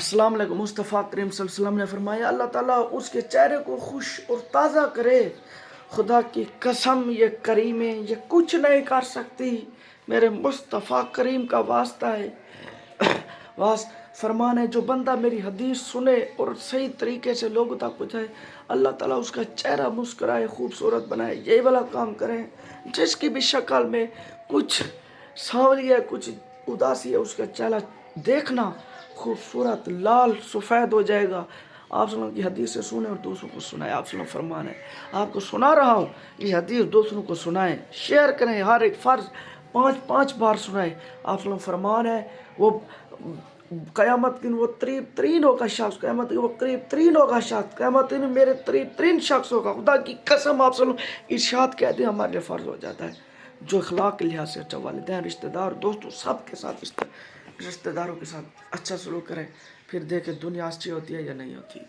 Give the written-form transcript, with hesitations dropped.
السلام علیکم۔ مصطفیٰ کریم صلی اللہ علیہ وسلم نے فرمایا اللہ تعالیٰ اس کے چہرے کو خوش اور تازہ کرے، خدا کی قسم یہ کریمیں یہ کچھ نہیں کر سکتی، میرے مصطفیٰ کریم کا واسطہ ہے۔ فرمان ہے جو بندہ میری حدیث سنے اور صحیح طریقے سے لوگوں تک پہنچائے، اللہ تعالیٰ اس کا چہرہ مسکرائے، خوبصورت بنائے۔ یہی والا کام کریں، جس کی بھی شکل میں کچھ سانولی ہے کچھ اداسی ہے، اس کا چہرہ دیکھنا خوبصورت لال سفید ہو جائے گا۔ آپ صلی اللہ علیہ وسلم کی حدیث سے سنیں اور دوسروں کو سنائیں۔ آپ صلی اللہ علیہ وسلم فرمان ہے، آپ کو سنا رہا ہوں، یہ حدیث دوسروں کو سنائیں، شیئر کریں، ہر ایک فرض 5 بار سنائیں۔ آپ صلی اللہ علیہ وسلم فرمان ہے وہ قیامت دن وہ قریب ترین ہوگا شخص، قیامت دن وہ قریب ترین ہوگا شخص، قیامت دن میرے قریب ترین شخص ہوگا۔ خدا کی قسم آپ صلی اللہ علیہ وسلم ارشاد کہتے ہیں ہمارے لیے فرض ہو جاتا ہے جو اخلاق کے لحاظ سے اچھا، والدین، رشتہ دار، دوستوں، سب کے ساتھ رشتہ داروں کے ساتھ اچھا سلوک کریں، پھر دیکھیں دنیا اچھی ہوتی ہے یا نہیں ہوتی۔